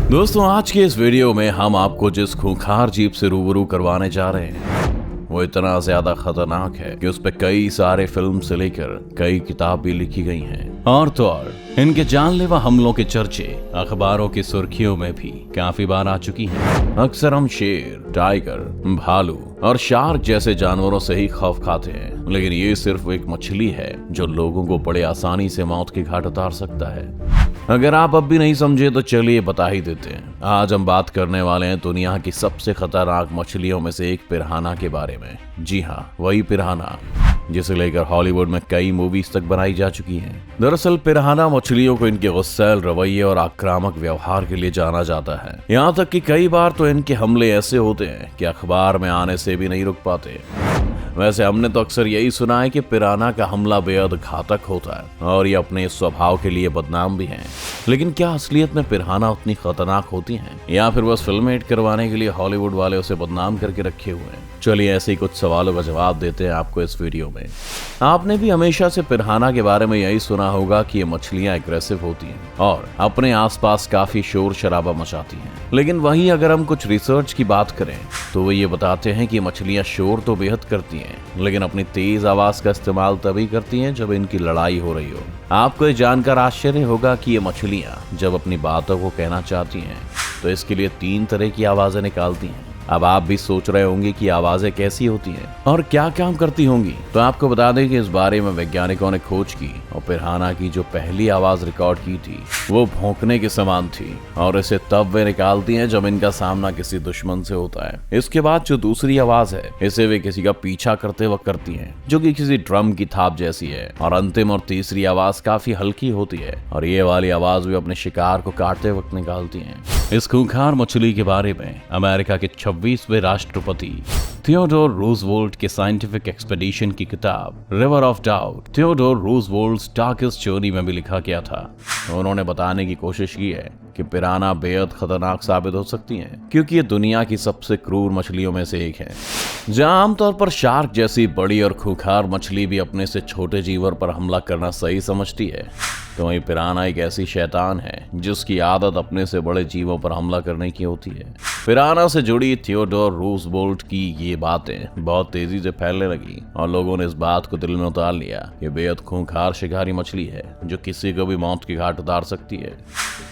दोस्तों, आज के इस वीडियो में हम आपको जिस खूंखार जीव से रूबरू करवाने जा रहे हैं वो इतना ज्यादा खतरनाक है कि उस पे कई सारे फिल्म से लेकर कई किताब भी लिखी गई हैं। और तो और इनके जानलेवा हमलों के चर्चे अखबारों की सुर्खियों में भी काफी बार आ चुकी हैं। अक्सर हम शेर, टाइगर, भालू और शार्क जैसे जानवरों से ही खौफ खाते हैं, लेकिन ये सिर्फ एक मछली है जो लोगों को बड़े आसानी से मौत के घाट उतार सकता है। अगर आप अब भी नहीं समझे तो चलिए बता ही देते हैं। आज हम बात करने वाले हैं दुनिया की सबसे खतरनाक मछलियों में से एक पिरान्हा के बारे में। जी हाँ, वही पिरान्हा जिसे लेकर हॉलीवुड में कई मूवीज तक बनाई जा चुकी हैं। दरअसल पिरान्हा मछलियों को इनके गुस्सैल रवैये और आक्रामक व्यवहार के लिए जाना जाता है। यहाँ तक कि कई बार तो इनके हमले ऐसे होते हैं कि अखबार में आने से भी नहीं रुक पाते। वैसे हमने तो अक्सर यही सुना है कि पिरान्हा का हमला बेहद घातक होता है और ये अपने स्वभाव के लिए बदनाम भी हैं। लेकिन क्या असलियत में पिरान्हा उतनी खतरनाक होती हैं या फिर बस फिल्म हिट करवाने के लिए हॉलीवुड वाले उसे बदनाम करके रखे हुए हैं? चलिए ऐसे ही कुछ सवालों का जवाब देते हैं आपको इस वीडियो में। आपने भी हमेशा से पिरान्हा के बारे में यही सुना होगा कि ये मछलियां एग्रेसिव होती हैं और अपने आसपास काफी शोर शराबा मचाती हैं। लेकिन वहीं अगर हम कुछ रिसर्च की बात करें तो वो ये बताते हैं कि मछलियां शोर तो बेहद करती हैं, लेकिन अपनी तेज आवाज का इस्तेमाल तभी करती हैं जब इनकी लड़ाई हो रही हो। आपको ये जानकर आश्चर्य होगा कि ये मछलियां जब अपनी बातों को कहना चाहती हैं तो इसके लिए 3 तरह की आवाजें निकालती हैं। अब आप भी सोच रहे होंगे कि आवाजें कैसी होती हैं और क्या काम करती होंगी, तो आपको बता दें कि इस बारे में वैज्ञानिकों ने खोज की और पिरान्हा की जो पहली आवाज रिकॉर्ड की थी वो भौंकने के समान थी और इसे तब वे निकालती हैं जब इनका सामना किसी दुश्मन से होता है। इसके बाद जो दूसरी आवाज है इसे वे किसी का पीछा करते वक्त करती हैं, जो कि किसी ड्रम की थाप जैसी है। और अंतिम और तीसरी आवाज काफी हल्की होती है और ये वाली आवाज वे अपने शिकार को काटते वक्त निकालती हैं। इस खूंखार मछली के बारे में अमेरिका के 26वें राष्ट्रपति थियोडोर रूजवेल्ट के साइंटिफिक एक्सपेडिशन की किताब river of doubt Theodore Roosevelt's darkest journey में भी लिखा गया था। उन्होंने बताने की कोशिश की है कि पिरान्हा बेहद खतरनाक साबित हो सकती हैं, क्योंकि ये दुनिया की सबसे क्रूर मछलियों में से एक है। जहां आमतौर पर शार्क जैसी बड़ी और खूंखार मछली भी अपने से छोटे जीवर पर हमला करना सही समझती है, तो वहीं पिरान्हा एक ऐसी शैतान है जिसकी आदत अपने से बड़े जीवों पर हमला करने की होती है। पिरान्हा से जुड़ी थियोडोर रूजवेल्ट की ये बातें बहुत तेजी से फैलने लगी और लोगों ने इस बात को दिल में उतार लिया कि बेहद खूंखार शिकारी मछली है जो किसी को भी मौत के घाट उतार सकती है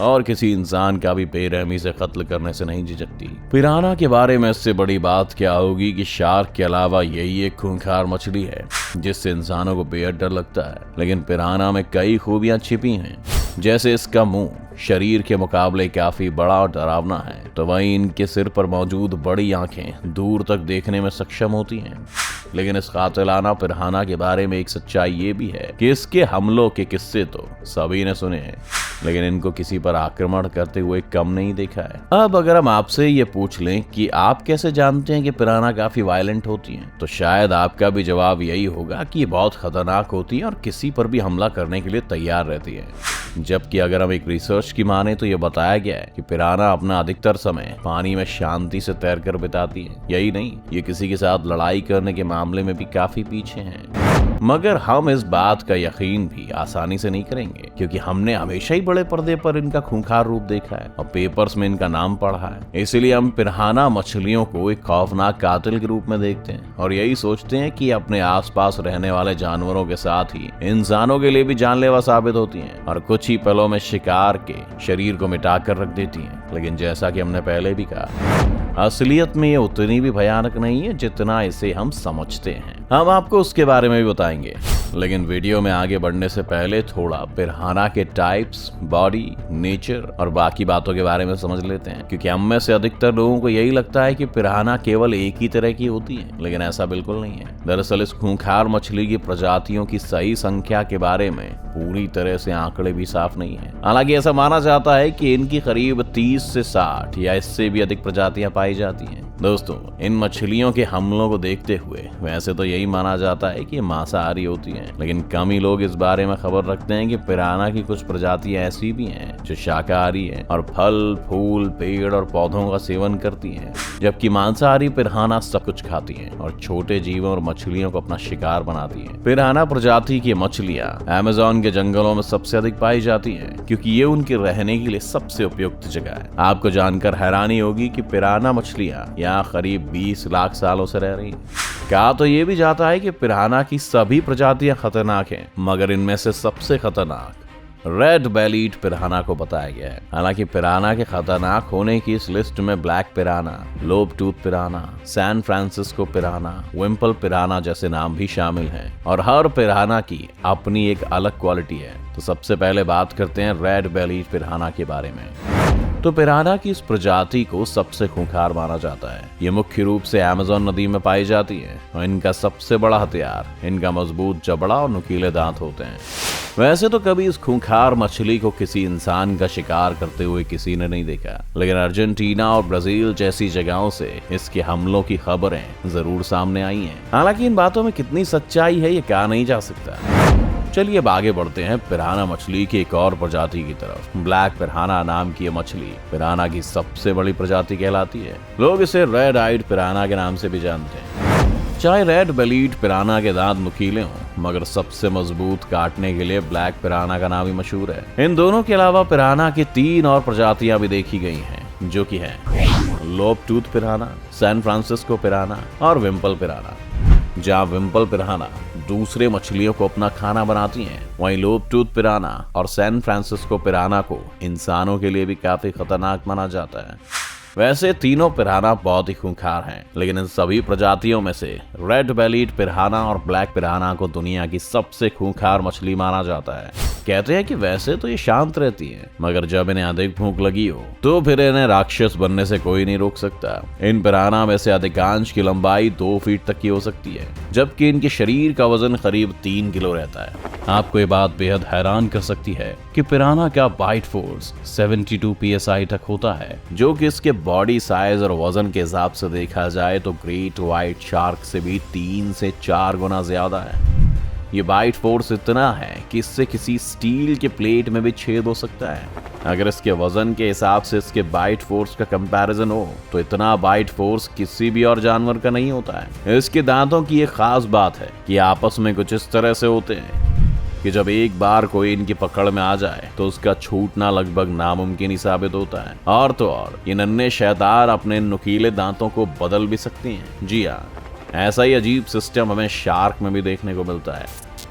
और किसी इंसान का भी बेरहमी से कत्ल करने से नहीं झिझकती। पिरान्हा के बारे में इससे बड़ी बात क्या होगी कि शार्क के अलावा यही एक खूंखार मछली है जिससे इंसानों को बेहद डर लगता है। लेकिन पिरान्हा में कई खूबियां छिपी हैं, जैसे इसका मुंह शरीर के मुकाबले काफी बड़ा और डरावना है, तो वहीं इनके सिर पर मौजूद बड़ी आंखें दूर तक देखने में सक्षम होती हैं। लेकिन इस कातिलाना पिरान्हा के बारे में एक सच्चाई ये भी है कि इसके हमलों के किस्से तो सभी ने सुने हैं, लेकिन इनको किसी पर आक्रमण करते हुए कम नहीं देखा है। अब अगर हम आपसे ये पूछ लें कि आप कैसे जानते हैं कि पिरान्हा काफी वायलेंट होती हैं, तो शायद आपका भी जवाब यही होगा कि ये बहुत खतरनाक होती है और किसी पर भी हमला करने के लिए तैयार रहती है। जबकि अगर हम एक रिसर्च की माने तो ये बताया गया है कि पिरान्हा अपना अधिकतर समय पानी में शांति से तैरकर बिताती है। यही नहीं, ये किसी के साथ लड़ाई करने के मामले में भी काफी पीछे हैं। मगर हम इस बात का यकीन भी आसानी से नहीं करेंगे, क्योंकि हमने हमेशा ही बड़े पर्दे पर इनका खूंखार रूप देखा है और पेपर्स में इनका नाम पढ़ा है। इसलिए हम पिरान्हा मछलियों को एक खौफनाक कातिल के रूप में देखते हैं और यही सोचते हैं कि अपने आसपास रहने वाले जानवरों के साथ ही इंसानों के लिए भी जानलेवा साबित होती हैं और कुछ ही पलों में शिकार के शरीर को मिटा कर रख देती हैं। लेकिन जैसा कि हमने पहले भी कहा, असलियत में ये उतनी भी भयानक नहीं है जितना इसे हम समझते हैं। हम आपको उसके बारे में भी बताएंगे, लेकिन वीडियो में आगे बढ़ने से पहले थोड़ा पिरान्हा के टाइप्स, बॉडी, नेचर और बाकी बातों के बारे में समझ लेते हैं, क्योंकि हम में से अधिकतर लोगों को यही लगता है कि पिरान्हा केवल एक ही तरह की होती है, लेकिन ऐसा बिल्कुल नहीं है। दरअसल इस खूंखार मछली की प्रजातियों की सही संख्या के बारे में पूरी तरह से आंकड़े भी साफ नहीं है। हालांकि ऐसा माना जाता है कि इनकी करीब 30 से 60 या इससे भी अधिक प्रजातियां पाई जाती हैं। दोस्तों, इन मछलियों के हमलों को देखते हुए वैसे तो यही माना जाता है कि मांसाहारी होती हैं, लेकिन कम ही लोग इस बारे में खबर रखते हैं कि पिराना की कुछ प्रजातियां ऐसी भी हैं जो शाकाहारी हैं और फल, फूल, पेड़ और पौधों का सेवन करती हैं, जबकि मांसाहारी पिराना सब कुछ खाती हैं और छोटे जीवों और मछलियों को अपना शिकार बनाती हैं। पिराना प्रजाति की मछलियां अमेज़न के जंगलों में सबसे अधिक पाई जाती हैं, क्योंकि ये उनके रहने के लिए सबसे उपयुक्त जगह है। आपको जानकर हैरानी होगी कि पिराना मछलियां यहाँ करीब 20 लाख सालों से रह रही हैं। कहा तो ये भी जाता है कि पिराना की सभी प्रजातियां खतरनाक हैं, मगर इनमें से सबसे खतरनाक रेड बेलीड पिराना को बताया गया है। हालांकि पिराना के खतरनाक होने की इस लिस्ट में black piranha, lobe tooth piranha, San Francisco piranha, wimple piranha जैसे नाम भी शामिल हैं और हर पिराना की अपनी एक अलग क्वालिटी है। तो सबसे पहले बात करते हैं रेड बेलीड पिराना के बारे में। तो पिराना की इस प्रजाति को सबसे खूंखार माना जाता है। ये मुख्य रूप से अमेज़न नदी में पाई जाती है और इनका सबसे बड़ा हथियार इनका मजबूत जबड़ा और नुकीले दांत होते हैं। वैसे तो कभी इस खूंखार मछली को किसी इंसान का शिकार करते हुए किसी ने नहीं देखा, लेकिन अर्जेंटीना और ब्राजील जैसी जगहों से इसके हमलों की खबरें जरूर सामने आई हैं। हालांकि इन बातों में कितनी सच्चाई है ये कहा नहीं जा सकता। चलिए अब आगे बढ़ते हैं पिराना मछली की एक और प्रजाति की तरफ। ब्लैक पिराना नाम की ये मछली पिराना की सबसे बड़ी प्रजाति कहलाती है। लोग इसे रेड आइड पिराना के नाम से भी जानते हैं। चाहे रेड बेलीड पिराना के दांत नुकीले हों, मगर सबसे मजबूत काटने के लिए ब्लैक पिराना का नाम ही मशहूर है। इन दोनों के अलावा पिराना की 3 और प्रजातियां भी देखी गई हैं, जो कि है lobe tooth piranha, San Francisco piranha और विम्पल पिराना। जहाँ विम्पल पिराना दूसरे मछलियों को अपना खाना बनाती हैं, वहीं लोब टूथ पिराना और सैन फ्रांसिस्को पिराना को इंसानों के लिए भी काफी खतरनाक माना जाता है। वैसे तीनों पिराना बहुत ही खूंखार हैं, लेकिन इन सभी प्रजातियों में से रेड बेलीड पिराना और ब्लैक पिराना को दुनिया की सबसे खूंखार मछली माना जाता है। कहते हैं कि वैसे तो ये शांत रहती है, मगर जब इन्हें अधिक भूख लगी हो तो फिर इन्हें राक्षस बनने से कोई नहीं रोक सकता। इन पिराना में से अधिकांश की लंबाई 2 फीट तक की हो सकती है, जबकि इनके शरीर का वजन करीब 3 किलो रहता है। आपको ये बात बेहद हैरान कर सकती है कि पिराना का बाइट फोर्स 72 psi तक होता है, जो कि इसके बॉडी साइज और वजन के हिसाब से देखा जाए तो ग्रेट व्हाइट शार्क से भी 3 से 4 गुना ज्यादा है। ये बाइट फोर्स इतना है कि इससे किसी स्टील के प्लेट में भी छेद हो सकता है। अगर इसके वजन के हिसाब से इसके बाइट फोर्स का कंपैरिजन हो तो इतना बाइट फोर्स किसी भी और जानवर का नहीं होता है। इसके दांतों की एक खास बात है कि आपस में कुछ इस तरह से होते हैं कि जब एक बार कोई इनकी पकड़ में आ जाए तो उसका छूटना लगभग नामुमकिन ही साबित होता है। और तो और ये नन्हे शैतान अपने नुकीले दांतों को बदल भी सकती हैं। जी हाँ, ऐसा ही अजीब सिस्टम हमें शार्क में भी देखने को मिलता है।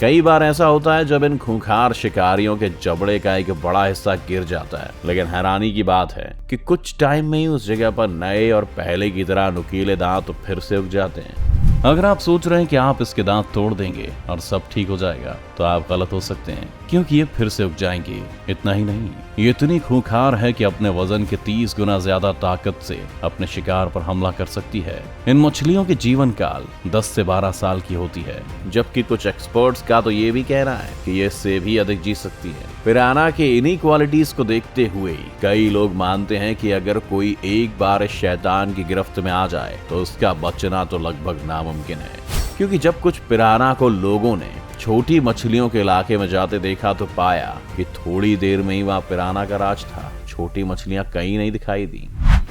कई बार ऐसा होता है जब इन खूंखार शिकारियों के जबड़े का एक बड़ा हिस्सा गिर जाता है, लेकिन हैरानी की बात है कि कुछ टाइम में ही उस जगह पर नए और पहले की तरह नुकीले दांत फिर से उग जाते हैं। अगर आप सोच रहे हैं कि आप इसके दांत तोड़ देंगे और सब ठीक हो जाएगा, तो आप गलत हो सकते हैं, क्योंकि ये फिर से उग जाएंगे। इतना ही नहीं, ये इतनी खूंखार है कि अपने वजन के 30 गुना ज्यादा ताकत से अपने शिकार पर हमला कर सकती है। इन मछलियों के जीवन काल 10 से 12 साल की होती है, जबकि कुछ एक्सपर्ट्स का तो ये भी कहना है कि ये इससे भी अधिक जी सकती है। पिराना के इन्हीं क्वालिटीज को देखते हुए कई लोग मानते हैं कि अगर कोई एक बार इस शैतान की गिरफ्त में आ जाए तो उसका बचना तो लगभग नामुमकिन है। क्योंकि जब कुछ पिराना को लोगों ने छोटी मछलियों के इलाके में जाते देखा तो पाया कि थोड़ी देर में ही वहां पिराना का राज था। छोटी मछलियां कहीं नहीं दिखाई दी।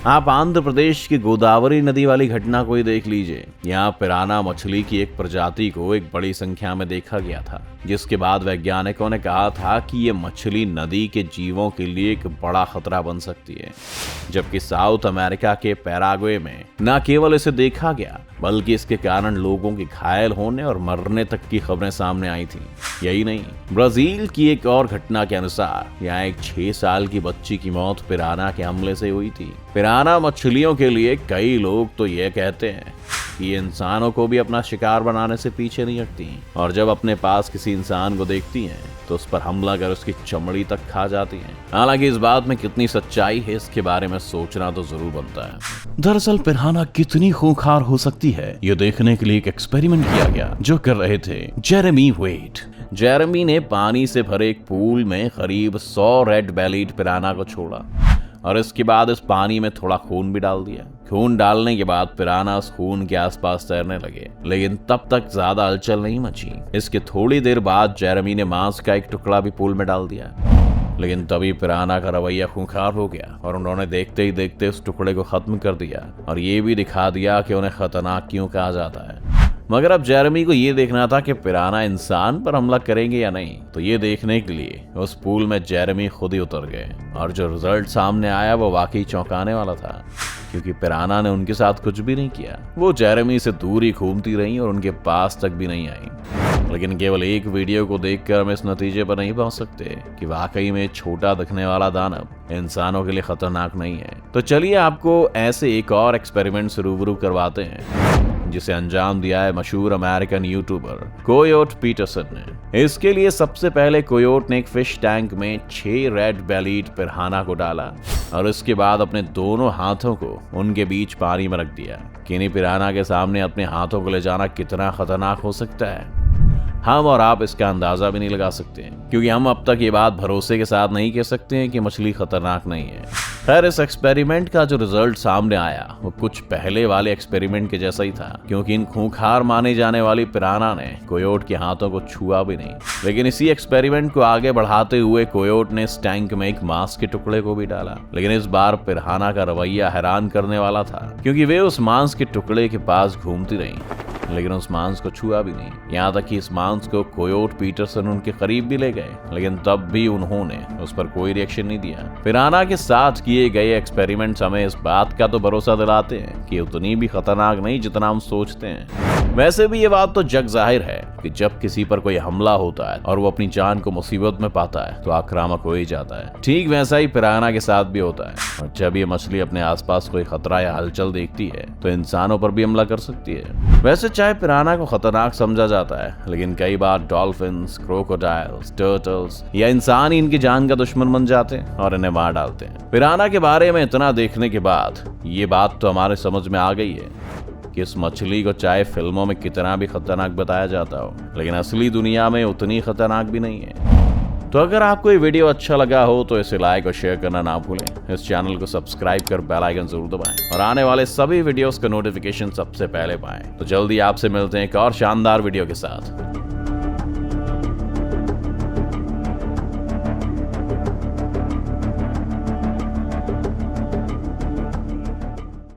आप आंध्र प्रदेश की गोदावरी नदी वाली घटना को ही देख लीजिए। यहाँ पिराना मछली की एक प्रजाति को एक बड़ी संख्या में देखा गया था, जिसके बाद वैज्ञानिकों ने कहा था कि ये मछली नदी के जीवों के लिए एक बड़ा खतरा बन सकती है। जबकि साउथ अमेरिका के पैराग्वे में न केवल इसे देखा गया, बल्कि इसके कारण लोगों के घायल होने और मरने तक की खबरें सामने आई थी। यही नहीं, ब्राजील की एक और घटना के अनुसार यहाँ एक 6 साल की बच्ची की मौत पिराना के हमले से हुई थी। पिराना मछलियों के लिए कई लोग तो ये कहते हैं कि ये इंसानों को भी अपना शिकार बनाने से पीछे नहीं हटती, और जब अपने पास किसी इंसान को देखती हैं तो उस पर हमला कर उसकी चमड़ी तक खा जाती हैं। हालांकि इस बात में कितनी सच्चाई है इसके बारे में सोचना तो जरूर बनता है। दरअसल पिराना कितनी खूंखार हो सकती है ये देखने के लिए एक एक्सपेरिमेंट किया गया, जो कर रहे थे जेरेमी वेट। जेरेमी ने पानी से भरे एक पूल में करीब 100 रेड बेलीड पिराना को छोड़ा। और इसके बाद इस पानी में थोड़ा खून भी डाल दिया। खून डालने के बाद पिराना उस खून के आसपास तैरने लगे, लेकिन तब तक ज्यादा हलचल नहीं मची। इसके थोड़ी देर बाद जेरेमी ने मांस का एक टुकड़ा भी पूल में डाल दिया, लेकिन तभी पिराना का रवैया खूंखार हो गया और उन्होंने देखते ही देखते उस टुकड़े को खत्म कर दिया और ये भी दिखा दिया कि उन्हें खतरनाक क्यों कहा जाता है। मगर अब जेरेमी को ये देखना था कि पिराना इंसान पर हमला करेंगे या नहीं। तो ये देखने के लिए उस पूल में जेरेमी खुद ही उतर गए और जो रिजल्ट सामने आया वो वाकई चौंकाने वाला था, क्योंकि पिराना ने उनके साथ कुछ भी नहीं किया। वो जेरेमी से दूर ही घूमती रही और उनके पास तक भी नहीं आई। लेकिन केवल एक वीडियो को देखकर हम इस नतीजे पर नहीं पहुंच सकते कि वाकई में छोटा दिखने वाला दानव इंसानों के लिए खतरनाक नहीं है। तो चलिए आपको ऐसे एक और एक्सपेरिमेंट से रूबरू करवाते हैं जिसे अंजाम दिया है मशहूर अमेरिकन यूट्यूबर कोयोट पीटरसन ने। इसके लिए सबसे पहले कोयोट ने एक फिश टैंक में 6 रेड बेलीड पिराना को डाला और इसके बाद अपने दोनों हाथों को उनके बीच पानी में रख दिया। किन्हीं पिराना के सामने अपने हाथों को ले जाना कितना खतरनाक हो सकता है, हम और आप इसका अंदाजा भी नहीं लगा सकते हैं, क्योंकि हम अब तक ये बात भरोसे के साथ नहीं कह सकते हैं कि मछली खतरनाक नहीं है। खैर, इस एक्सपेरिमेंट का जो रिजल्ट सामने आया वो कुछ पहले वाले एक्सपेरिमेंट के जैसा ही था, क्योंकि इन खूंखार माने जाने वाली पिराना ने कोयोट के हाथों को छुआ भी नहीं। लेकिन इसी एक्सपेरिमेंट को आगे बढ़ाते हुए कोयोट ने इस टैंक में एक मांस के टुकड़े को भी डाला। लेकिन इस बार पिराना का रवैया हैरान करने वाला था, क्योंकि वे उस मांस के टुकड़े के पास घूमती रही लेकिन उस मांस को छुआ भी नहीं। यहाँ तक कि इस मांस को कोयोट पीटरसन उनके करीब भी ले गए, लेकिन तब भी उन्होंने उस पर कोई रिएक्शन नहीं दिया। पिराना के साथ किए गए एक्सपेरिमेंट्स हमें इस बात का तो भरोसा दिलाते हैं कि उतनी भी खतरनाक नहीं जितना हम सोचते हैं। वैसे भी ये बात तो जग जाहिर है कि जब किसी पर कोई हमला होता है और वो अपनी जान को मुसीबत में पाता है तो आक्रामक हो ही जाता है। ठीक वैसा ही पिराना के साथ भी होता है, और जब ये मछली अपने आसपास कोई खतरा या हलचल देखती है तो इंसानों पर भी हमला कर सकती है। वैसे चाहे पिराना को खतरनाक समझा जाता है, लेकिन कई बार डॉल्फिन्स, क्रोकोडाइल्स, टर्टल्स या इंसान ही इनकी जान का दुश्मन बन जाते हैं और इन्हें मार डालते हैं। पिराना के बारे में इतना देखने के बाद ये बात तो हमारे समझ में आ गई है कि इस मछली को चाहे फिल्मों में कितना भी खतरनाक बताया जाता हो, लेकिन असली दुनिया में उतनी खतरनाक भी नहीं है। तो अगर आपको ये वीडियो अच्छा लगा हो तो इसे लाइक और शेयर करना ना भूलें। इस चैनल को सब्सक्राइब कर बेल आइकन जरूर दबाएं और आने वाले सभी वीडियोस का नोटिफिकेशन सबसे पहले पाएं। तो जल्दी आपसे मिलते हैं एक और शानदार वीडियो के साथ।